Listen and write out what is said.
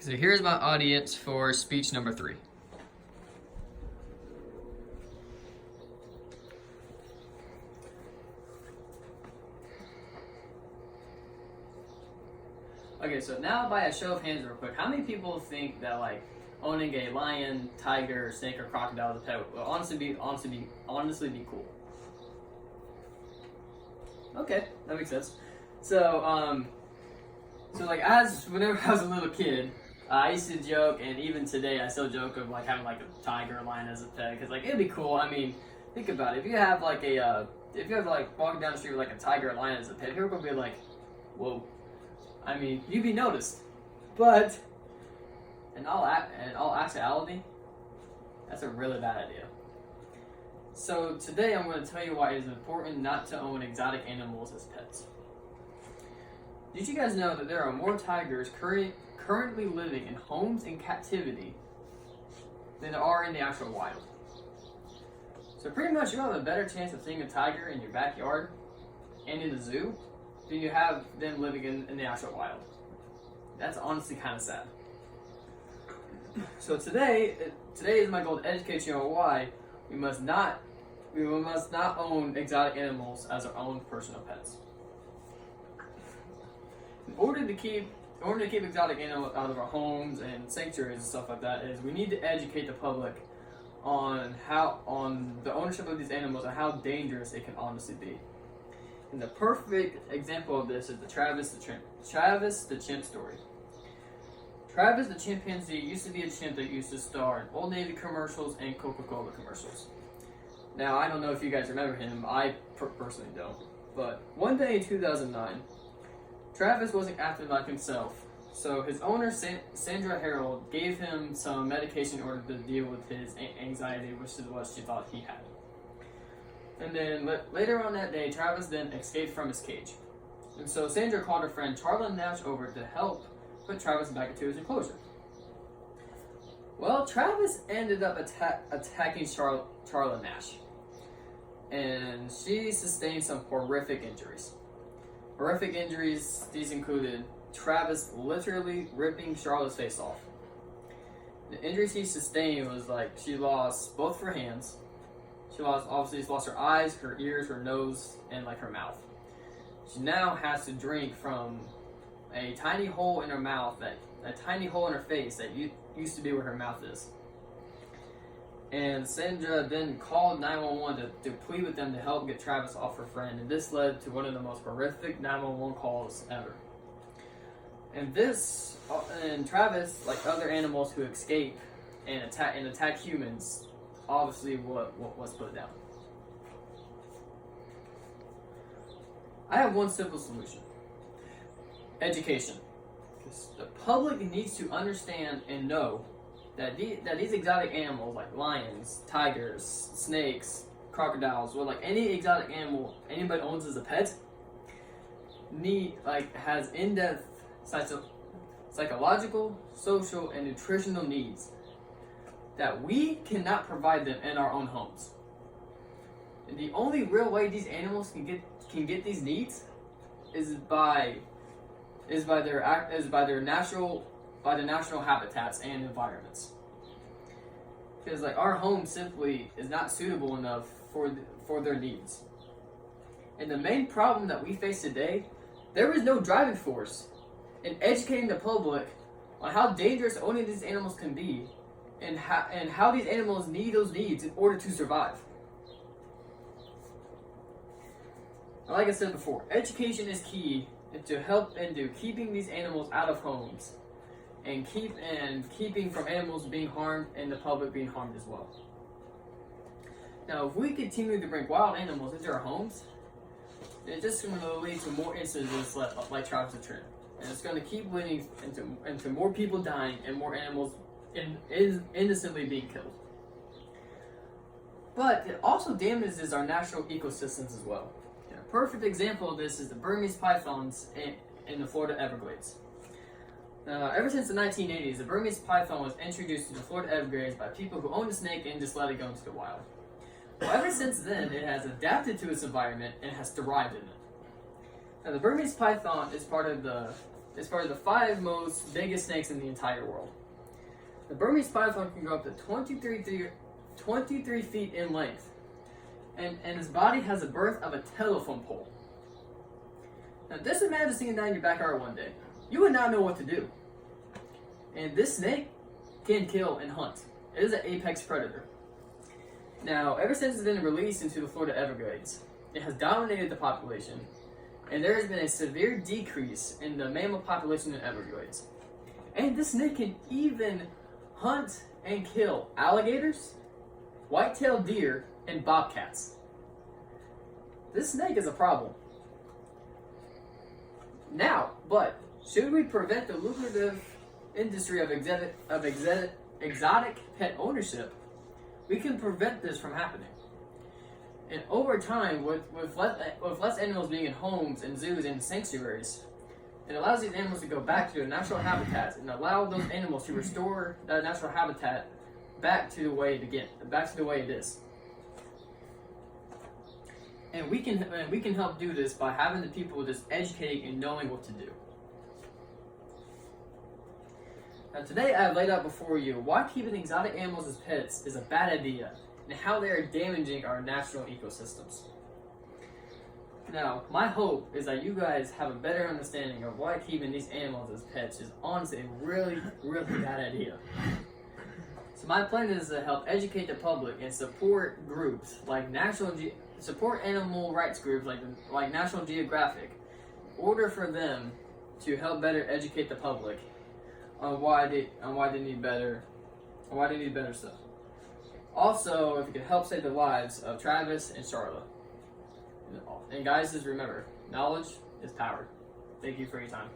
So here's my audience for speech number 3. Okay, so now by a show of hands real quick, how many people think that owning a lion, tiger, snake, or crocodile as a pet will honestly be cool? Okay, that makes sense. So as whenever I was a little kid, I used to joke, and even today I still joke of having a tiger or lion as a pet, because it'd be cool. I mean, think about it. If you have walking down the street with a tiger or lion as a pet, people would be like, whoa. I mean, you'd be noticed. But in all actuality, that's a really bad idea. So today I'm going to tell you why it is important not to own exotic animals as pets. Did you guys know that there are more tigers currently living in homes in captivity than there are in the actual wild? So pretty much you have a better chance of seeing a tiger in your backyard and in the zoo than you have them living in the actual wild. That's honestly kind of sad. So today is my goal to educate you on why we must not own exotic animals as our own personal pets. In order to keep exotic animals out of our homes and sanctuaries and stuff like that, is we need to educate the public on the ownership of these animals and how dangerous it can honestly be. And the perfect example of this is the Travis the chimp story. Travis the chimpanzee used to be a chimp that used to star in Old Navy commercials and Coca-Cola commercials. Now, I don't know if you guys remember him. I personally don't. But one day in 2009, Travis wasn't acting like himself, so his owner, Sandra Harold, gave him some medication in order to deal with his anxiety, which is what she thought he had. And then later on that day, Travis then escaped from his cage. And so Sandra called her friend Charla Nash over to help put Travis back into his enclosure. Well, Travis ended up attacking Charla Nash, and she sustained some horrific injuries. These included Travis literally ripping Charlotte's face off. The injuries he sustained was she lost both of her hands. She lost her eyes, her ears, her nose, and her mouth. She now has to drink from a tiny hole in her mouth, a tiny hole in her face that used to be where her mouth is. And Sandra then called 911 to plead with them to help get Travis off her friend, and this led to one of the most horrific 911 calls ever. And Travis, like other animals who escape and attack humans, obviously was put down. I have one simple solution: education. Because the public needs to understand and know that these exotic animals, like lions, tigers, snakes, crocodiles, or any exotic animal anybody owns as a pet, has in-depth psychological, social, and nutritional needs that we cannot provide them in our own homes. And the only real way these animals can get these needs is by their natural habitats and environments. Because our home simply is not suitable enough for their needs. And the main problem that we face today, there is no driving force in educating the public on how dangerous owning these animals can be, and how these animals need those needs in order to survive. Like I said before, education is key to help into keeping these animals out of homes, and keeping from animals being harmed and the public being harmed as well. Now, if we continue to bring wild animals into our homes, it's just going to lead to more incidents like Travis the Chimp, and it's going to keep leading into more people dying and more animals innocently being killed. But it also damages our natural ecosystems as well. And a perfect example of this is the Burmese pythons in the Florida Everglades. Ever since the 1980s, the Burmese python was introduced to the Florida Everglades by people who owned a snake and just let it go into the wild. Well, ever since then, it has adapted to its environment and has thrived in it. Now, the Burmese python is part of the is part of the 5 most biggest snakes in the entire world. The Burmese python can go up to 23 feet in length, and its body has the girth of a telephone pole. Now, just imagine seeing that in your backyard one day. You would not know what to do. And this snake can kill and hunt. It is an apex predator. Now, ever since it's been released into the Florida Everglades, it has dominated the population, and there has been a severe decrease in the mammal population in Everglades. And this snake can even hunt and kill alligators, white-tailed deer, and bobcats. This snake is a problem. Now, but should we prevent the lucrative industry of exotic pet ownership, we can prevent this from happening. And over time, with less animals being in homes and zoos and sanctuaries, it allows these animals to go back to their natural habitats and allow those animals to restore that natural habitat back to the way it is. And we can help do this by having the people just educating and knowing what to do. Now today I have laid out before you why keeping exotic animals as pets is a bad idea and how they are damaging our natural ecosystems. Now, my hope is that you guys have a better understanding of why keeping these animals as pets is honestly a really, really bad idea. So my plan is to help educate the public and support groups like support animal rights groups like National Geographic, in order for them to help better educate the public on why they need better stuff. Also, if you can help save the lives of Travis and Charlotte. And guys, just remember, knowledge is power. Thank you for your time.